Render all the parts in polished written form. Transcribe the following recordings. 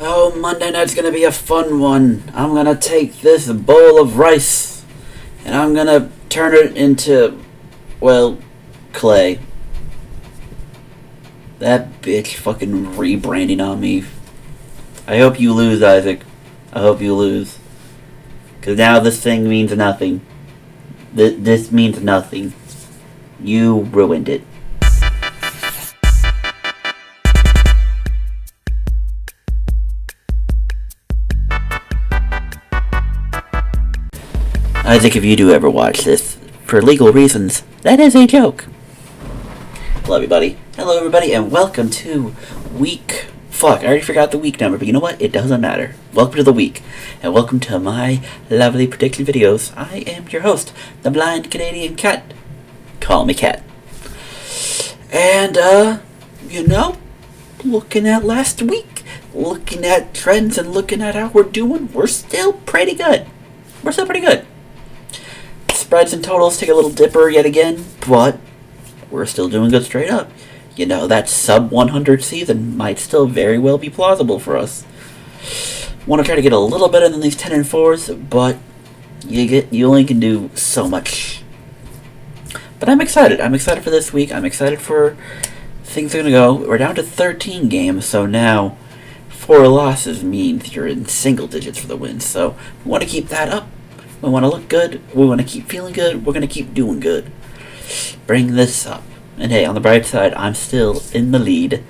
Oh, Monday night's gonna be a fun one. I'm gonna take this bowl of rice and I'm gonna turn it into, well, clay. That bitch fucking rebranding on me. I hope you lose, Isaac. I hope you lose. Because now this thing means nothing. This means nothing. You ruined it. Isaac, if you do ever watch this, for legal reasons, that is a joke. Hello, everybody. Hello, everybody, and welcome to week... Fuck, I already forgot the week number, but you know what? It doesn't matter. Welcome to the week, and welcome to my lovely prediction videos. I am your host, the blind Canadian cat. Call me Cat. And, looking at last week, looking at trends and looking at how we're doing, we're still pretty good. Spreads and totals take a little dipper yet again, but we're still doing good straight up. You know, that sub 100 season might still very well be plausible for us. Want to try to get a little better than these 10 and 4s, but you only can do so much. But I'm excited. I'm excited for this week. I'm excited for things are going to go. We're down to 13 games, so now 4 losses means you're in single digits for the wins. So we want to keep that up. We want to look good. We want to keep feeling good. We're going to keep doing good. Bring this up. And hey, on the bright side, I'm still in the lead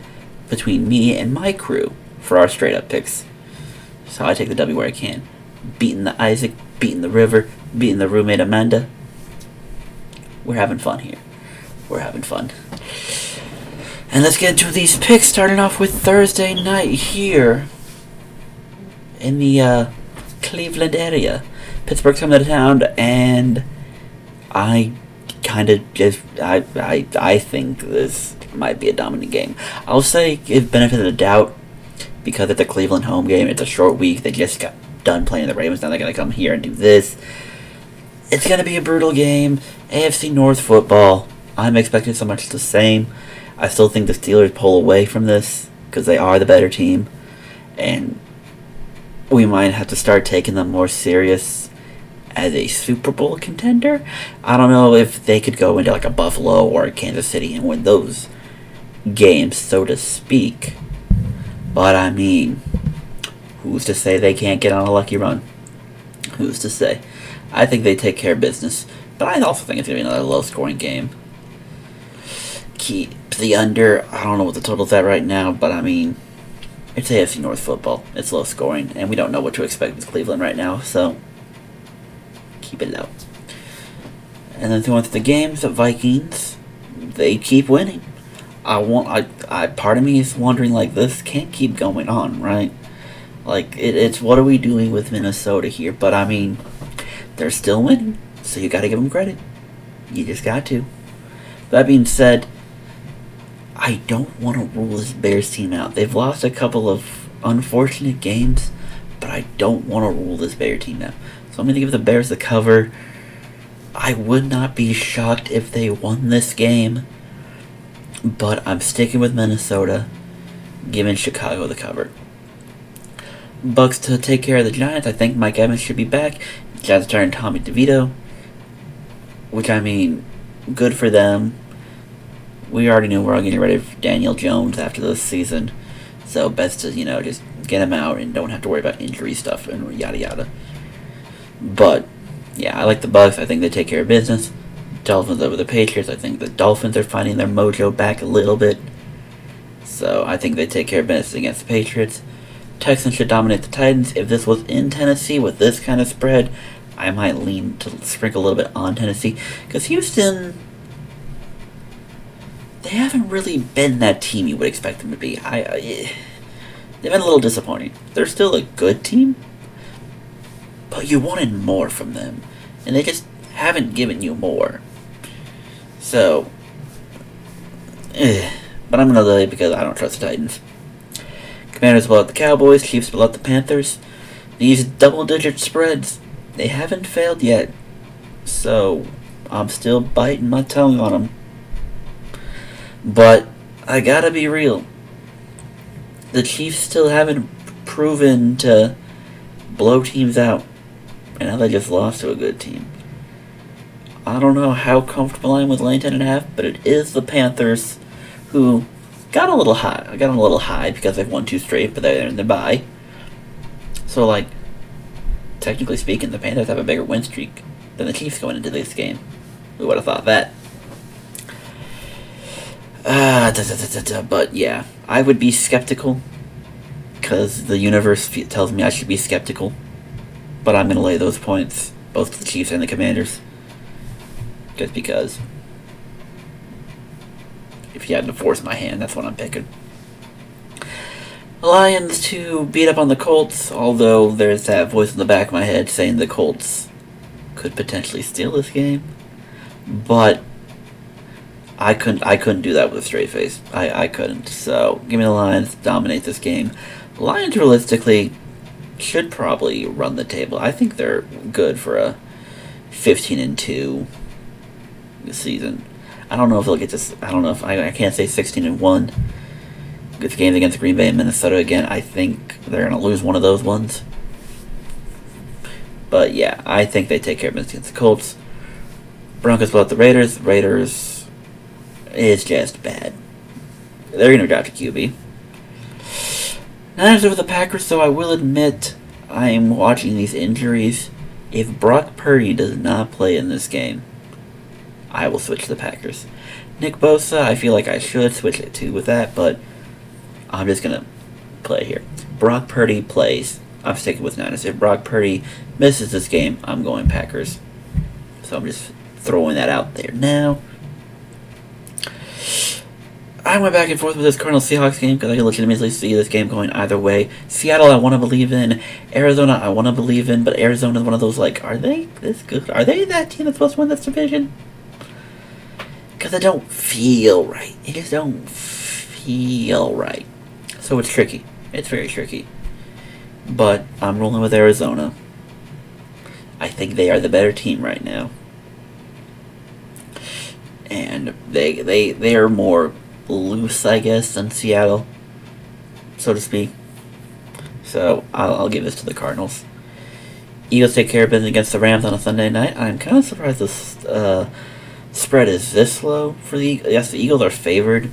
between me and my crew for our straight-up picks. So I take the W where I can. Beating the Isaac, beating the River, beating the roommate Amanda. We're having fun here. We're having fun. And let's get into these picks, starting off with Thursday night here in the Cleveland area. Pittsburgh's coming to town, and I think this might be a dominant game. I'll say give benefit of the doubt because it's a Cleveland home game. It's a short week. They just got done playing the Ravens. Now they're going to come here and do this. It's going to be a brutal game. AFC North football. I'm expecting so much the same. I still think the Steelers pull away from this because they are the better team. And we might have to start taking them more serious as a Super Bowl contender. I don't know if they could go into like a Buffalo or a Kansas City and win those games, so to speak. But I mean, who's to say they can't get on a lucky run? Who's to say? I think they take care of business. But I also think it's going to be another low-scoring game. Keep the under. I don't know what the total's at right now, but I mean, it's AFC North football. It's low-scoring, and we don't know what to expect with Cleveland right now, so keep it low. And then going through the games, the Vikings, they keep winning. Part of me is wondering, like, this can't keep going on, right? Like, it's what are we doing with Minnesota here? But I mean, they're still winning, so you got to give them credit. You just got to. That being said, I don't want to rule this Bears team out. They've lost a couple of unfortunate games, but I don't want to rule this Bears team out. So I'm going to give the Bears the cover. I would not be shocked if they won this game, but I'm sticking with Minnesota, giving Chicago the cover. Bucks to take care of the Giants. I think Mike Evans should be back. Giants turn Tommy DeVito, which I mean, good for them. We already knew we're all getting ready for Daniel Jones after this season, so best to just get him out and don't have to worry about injury stuff and yada yada. But yeah, I like the Bucks. I think they take care of business. Dolphins over the Patriots. I think the Dolphins are finding their mojo back a little bit, so I think they take care of business against the Patriots. Texans should dominate the Titans. If this was in Tennessee with this kind of spread, I might lean to sprinkle a little bit on Tennessee because Houston, they haven't really been that team you would expect them to be. They've been a little disappointing. They're still a good team, but you wanted more from them, and they just haven't given you more. So, but I'm going to lay because I don't trust the Titans. Commanders blow out the Cowboys, Chiefs blow out the Panthers. These double-digit spreads, they haven't failed yet, so I'm still biting my tongue on them. But I gotta be real. The Chiefs still haven't proven to blow teams out. And now they just lost to a good team. I don't know how comfortable I am with laying 10.5, but it is the Panthers, who got a little high. I got a little high because they've won 2 straight, but they're in the bye. So, like, technically speaking, the Panthers have a bigger win streak than the Chiefs going into this game. Who would have thought that? But yeah, I would be skeptical because the universe tells me I should be skeptical. But I'm going to lay those points, both to the Chiefs and the Commanders. Just because if you had to force my hand, that's what I'm picking. Lions to beat up on the Colts, although there's that voice in the back of my head saying the Colts could potentially steal this game. But I couldn't do that with a straight face. I couldn't. So give me the Lions, dominate this game. Lions realistically should probably run the table. I think they're good for a 15-2 season. I don't know if they'll get this. I don't know if I can't say 16-1. This game against Green Bay and Minnesota again. I think they're gonna lose one of those ones. But yeah, I think they take care of business against the Colts. Broncos blow out the Raiders. Raiders is just bad. They're gonna draft a QB. Niners over the Packers, so I will admit I'm watching these injuries. If Brock Purdy does not play in this game, I will switch to the Packers. Nick Bosa, I feel like I should switch it too with that, but I'm just going to play here. Brock Purdy plays. I'm sticking with Niners. If Brock Purdy misses this game, I'm going Packers. So I'm just throwing that out there now. I went back and forth with this Cardinals-Seahawks game because I can legitimately see this game going either way. Seattle, I want to believe in. Arizona, I want to believe in. But Arizona is one of those, like, are they this good? Are they that team that's supposed to win this division? Because I don't feel right. It just don't feel right. So it's tricky. It's very tricky. But I'm rolling with Arizona. I think they are the better team right now. And they are more loose, I guess, than Seattle, so to speak. So I'll give this to the Cardinals. Eagles take care of business against the Rams on a Sunday night. I'm kind of surprised this spread is this low for the Eagles. Yes, the Eagles are favored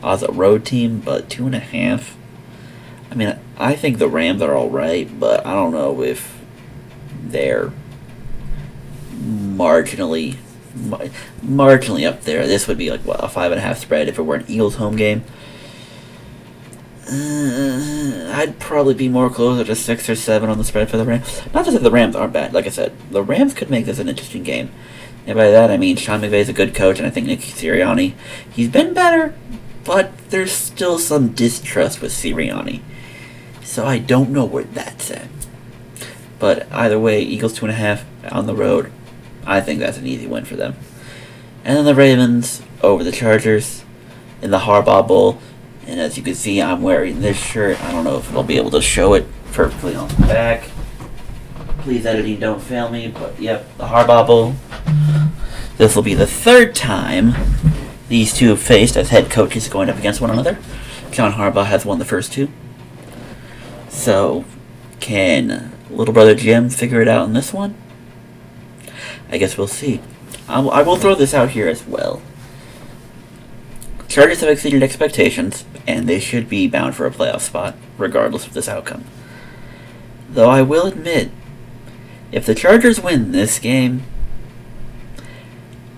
as a road team, but 2.5. I mean, I think the Rams are all right, but I don't know if they're marginally up there. This would be like, what, a 5.5 spread if it were an Eagles home game. I'd probably be more closer to 6 or 7 on the spread for the Rams. Not to say the Rams aren't bad. Like I said, the Rams could make this an interesting game. And by that, I mean Sean McVay's a good coach, and I think Nick Sirianni, he's been better, but there's still some distrust with Sirianni. So I don't know where that's at. But either way, Eagles 2.5 on the road. I think that's an easy win for them. And then the Ravens over the Chargers in the Harbaugh Bowl. And as you can see, I'm wearing this shirt. I don't know if I'll be able to show it perfectly on the back. Please, editing, don't fail me. But yep, the Harbaugh Bowl. This will be the 3rd time these two have faced as head coaches going up against one another. John Harbaugh has won the first 2. So, can little brother Jim figure it out in this one? I guess we'll see. I will throw this out here as well. Chargers have exceeded expectations, and they should be bound for a playoff spot, regardless of this outcome. Though I will admit, if the Chargers win this game,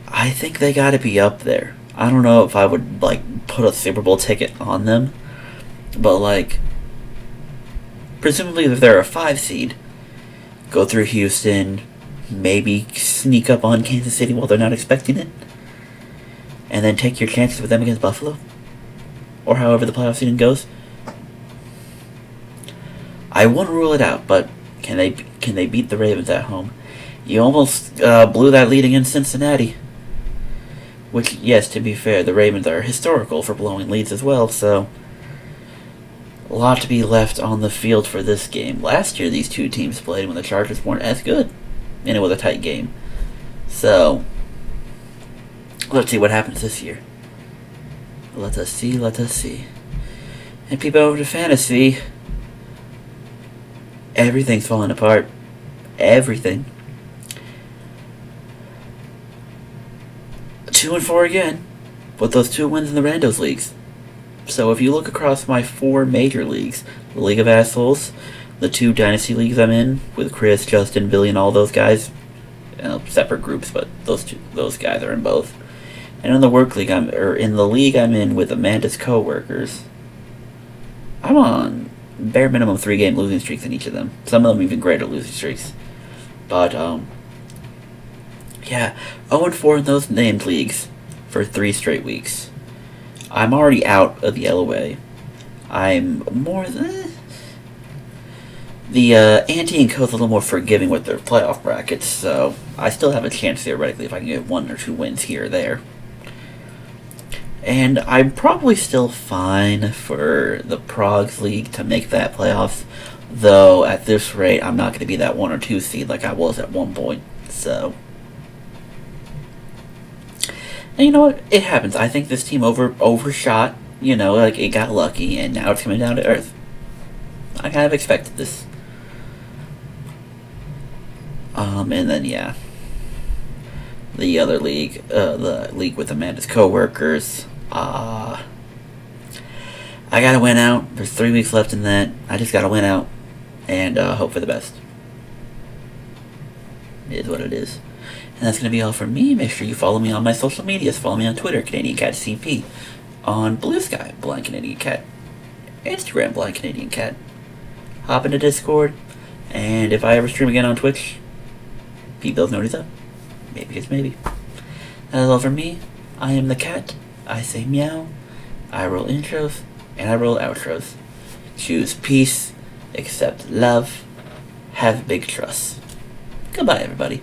I think they gotta be up there. I don't know if I would, like, put a Super Bowl ticket on them, but, like, presumably if they're a 5 seed, go through Houston, maybe sneak up on Kansas City while they're not expecting it, and then take your chances with them against Buffalo, or however the playoff season goes. I wouldn't rule it out, but can they beat the Ravens at home? You almost blew that lead against Cincinnati, which, yes, to be fair, the Ravens are historical for blowing leads as well, so a lot to be left on the field for this game. Last year, these two teams played when the Chargers weren't as good, and it was a tight game. So, let's see what happens this year. Let us see. And people over to fantasy. Everything's falling apart. Everything. 2-4 again, with those 2 wins in the Randos leagues. So if you look across my 4 major leagues, the League of Assholes, the 2 Dynasty leagues I'm in, with Chris, Justin, Billy, and all those guys, separate groups, but those guys are in both. And in the work league, in the league I'm in with Amanda's coworkers, I'm on bare minimum 3-game losing streaks in each of them. Some of them even greater losing streaks. But yeah, 0-4 in those named leagues for 3 straight weeks. I'm already out of the LOA. I'm more than... The Ante and Co's a little more forgiving with their playoff brackets, so I still have a chance theoretically if I can get 1 or 2 wins here or there. And I'm probably still fine for the Progs League to make that playoffs, though at this rate I'm not going to be that 1 or 2 seed like I was at one point, so... And you know what? It happens. I think this team overshot, it got lucky, and now it's coming down to earth. I kind of expected this. And then, yeah. The other league, the league with Amanda's coworkers, I gotta win out. There's 3 weeks left in that. I just gotta win out and hope for the best. It is what it is. And that's gonna be all from me. Make sure you follow me on my social medias. Follow me on Twitter, Canadian Cat CP. On Blue Sky, Blind Canadian Cat. Instagram, Blind Canadian Cat. Hop into Discord. And if I ever stream again on Twitch, keep those notices up. Maybe it's maybe. That's all from me. I am the cat. I say meow. I roll intros. And I roll outros. Choose peace. Accept love. Have big trust. Goodbye, everybody.